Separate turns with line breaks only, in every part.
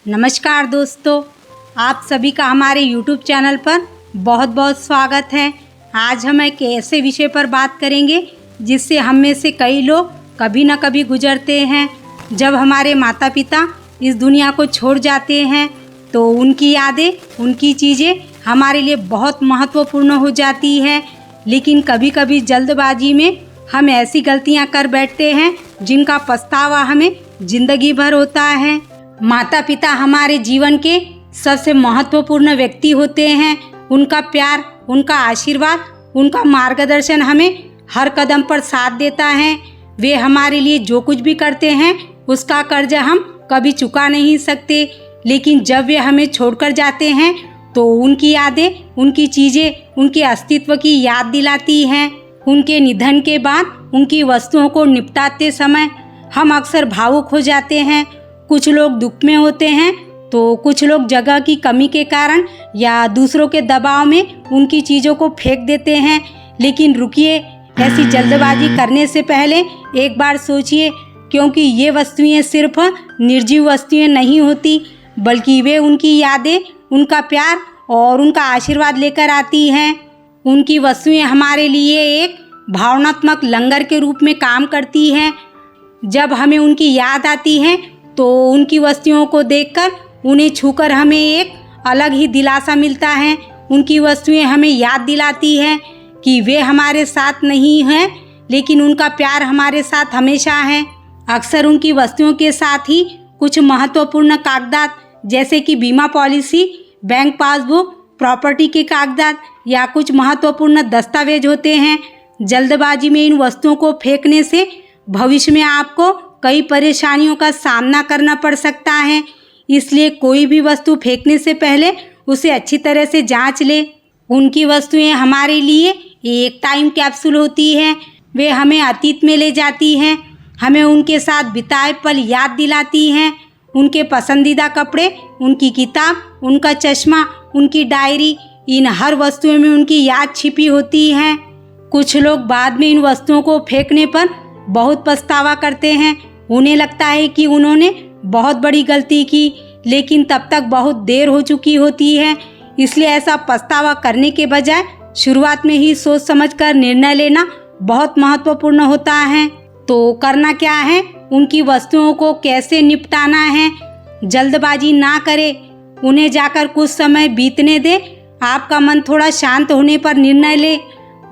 नमस्कार दोस्तों, आप सभी का हमारे YouTube चैनल पर बहुत बहुत स्वागत है। आज हम एक ऐसे विषय पर बात करेंगे जिससे हम में से कई लोग कभी न कभी गुजरते हैं। जब हमारे माता पिता इस दुनिया को छोड़ जाते हैं तो उनकी यादें, उनकी चीज़ें हमारे लिए बहुत महत्वपूर्ण हो जाती है। लेकिन कभी कभी जल्दबाजी में हम ऐसी गलतियां कर बैठते हैं जिनका पछतावा हमें ज़िंदगी भर होता है। माता पिता हमारे जीवन के सबसे महत्वपूर्ण व्यक्ति होते हैं। उनका प्यार, उनका आशीर्वाद, उनका मार्गदर्शन हमें हर कदम पर साथ देता है। वे हमारे लिए जो कुछ भी करते हैं उसका कर्ज हम कभी चुका नहीं सकते। लेकिन जब वे हमें छोड़कर जाते हैं तो उनकी यादें, उनकी चीज़ें, उनके अस्तित्व की याद दिलाती हैं। उनके निधन के बाद उनकी वस्तुओं को निपटाते समय हम अक्सर भावुक हो जाते हैं। कुछ लोग दुख में होते हैं तो कुछ लोग जगह की कमी के कारण या दूसरों के दबाव में उनकी चीज़ों को फेंक देते हैं। लेकिन रुकिए, ऐसी जल्दबाजी करने से पहले एक बार सोचिए, क्योंकि ये वस्तुएं सिर्फ निर्जीव वस्तुएं नहीं होती, बल्कि वे उनकी यादें, उनका प्यार और उनका आशीर्वाद लेकर आती हैं। उनकी वस्तुएं हमारे लिए एक भावनात्मक लंगर के रूप में काम करती हैं। जब हमें उनकी याद आती है तो उनकी वस्तुओं को देखकर, उन्हें छूकर हमें एक अलग ही दिलासा मिलता है। उनकी वस्तुएं हमें याद दिलाती हैं कि वे हमारे साथ नहीं हैं, लेकिन उनका प्यार हमारे साथ हमेशा है। अक्सर उनकी वस्तुओं के साथ ही कुछ महत्वपूर्ण कागजात, जैसे कि बीमा पॉलिसी, बैंक पासबुक, प्रॉपर्टी के कागजात या कुछ महत्वपूर्ण दस्तावेज होते हैं। जल्दबाजी में इन वस्तुओं को फेंकने से भविष्य में आपको कई परेशानियों का सामना करना पड़ सकता है। इसलिए कोई भी वस्तु फेंकने से पहले उसे अच्छी तरह से जांच ले। उनकी वस्तुएं हमारे लिए एक टाइम कैप्सूल होती हैं। वे हमें अतीत में ले जाती हैं, हमें उनके साथ बिताए पल याद दिलाती हैं। उनके पसंदीदा कपड़े, उनकी किताब, उनका चश्मा, उनकी डायरी, इन हर वस्तुओं में उनकी याद छिपी होती है। कुछ लोग बाद में इन वस्तुओं को फेंकने पर बहुत पछतावा करते हैं। उन्हें लगता है कि उन्होंने बहुत बड़ी गलती की, लेकिन तब तक बहुत देर हो चुकी होती है। इसलिए ऐसा पछतावा करने के बजाय शुरुआत में ही सोच समझकर निर्णय लेना बहुत महत्वपूर्ण होता है। तो करना क्या है, उनकी वस्तुओं को कैसे निपटाना है। जल्दबाजी ना करें, उन्हें जाकर कुछ समय बीतने दें। आपका मन थोड़ा शांत होने पर निर्णय ले।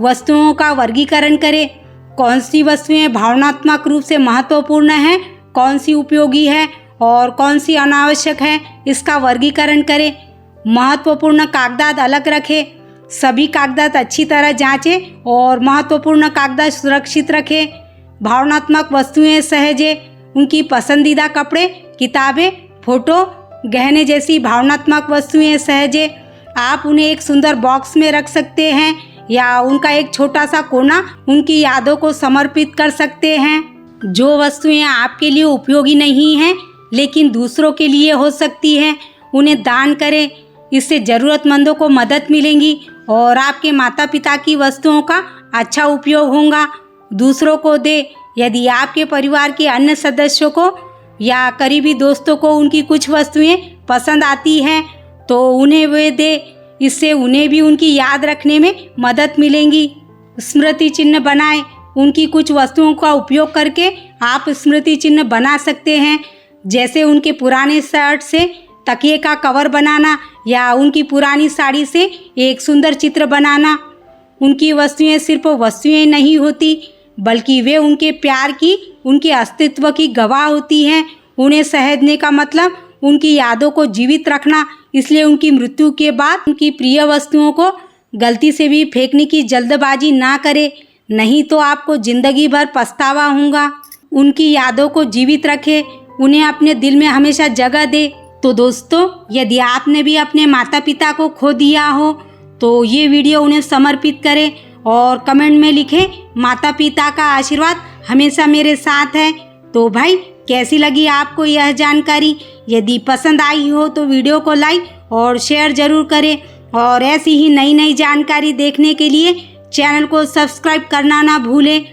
वस्तुओं का वर्गीकरण करें। कौन सी वस्तुएं भावनात्मक रूप से महत्वपूर्ण हैं, कौन सी उपयोगी है और कौन सी अनावश्यक है, इसका वर्गीकरण करें। महत्वपूर्ण कागजात अलग रखें। सभी कागजात अच्छी तरह जांचें और महत्वपूर्ण कागजात सुरक्षित रखें। भावनात्मक वस्तुएं सहेजें। उनकी पसंदीदा कपड़े, किताबें, फोटो, गहने जैसी भावनात्मक वस्तुएं सहेजें। आप उन्हें एक सुंदर बॉक्स में रख सकते हैं या उनका एक छोटा सा कोना उनकी यादों को समर्पित कर सकते हैं। जो वस्तुएं आपके लिए उपयोगी नहीं हैं लेकिन दूसरों के लिए हो सकती हैं, उन्हें दान करें। इससे ज़रूरतमंदों को मदद मिलेगी और आपके माता पिता की वस्तुओं का अच्छा उपयोग होगा। दूसरों को दे। यदि आपके परिवार के अन्य सदस्यों को या करीबी दोस्तों को उनकी कुछ वस्तुएं पसंद आती हैं तो उन्हें वे दे। इससे उन्हें भी उनकी याद रखने में मदद मिलेगी। स्मृति चिन्ह बनाएं। उनकी कुछ वस्तुओं का उपयोग करके आप स्मृति चिन्ह बना सकते हैं, जैसे उनके पुराने शर्ट से तकिए का कवर बनाना या उनकी पुरानी साड़ी से एक सुंदर चित्र बनाना। उनकी वस्तुएं सिर्फ वस्तुएं नहीं होती, बल्कि वे उनके प्यार की, उनके अस्तित्व की गवाह होती हैं। उन्हें सहेजने का मतलब उनकी यादों को जीवित रखना। इसलिए उनकी मृत्यु के बाद उनकी प्रिय वस्तुओं को गलती से भी फेंकने की जल्दबाजी ना करें, नहीं तो आपको ज़िंदगी भर पछतावा होगा। उनकी यादों को जीवित रखें, उन्हें अपने दिल में हमेशा जगह दे। तो दोस्तों, यदि आपने भी अपने माता पिता को खो दिया हो तो ये वीडियो उन्हें समर्पित करें और कमेंट में लिखें, माता पिता का आशीर्वाद हमेशा मेरे साथ है। तो भाई, कैसी लगी आपको यह जानकारी? यदि पसंद आई हो तो वीडियो को लाइक और शेयर ज़रूर करें और ऐसी ही नई नई जानकारी देखने के लिए चैनल को सब्सक्राइब करना ना भूलें।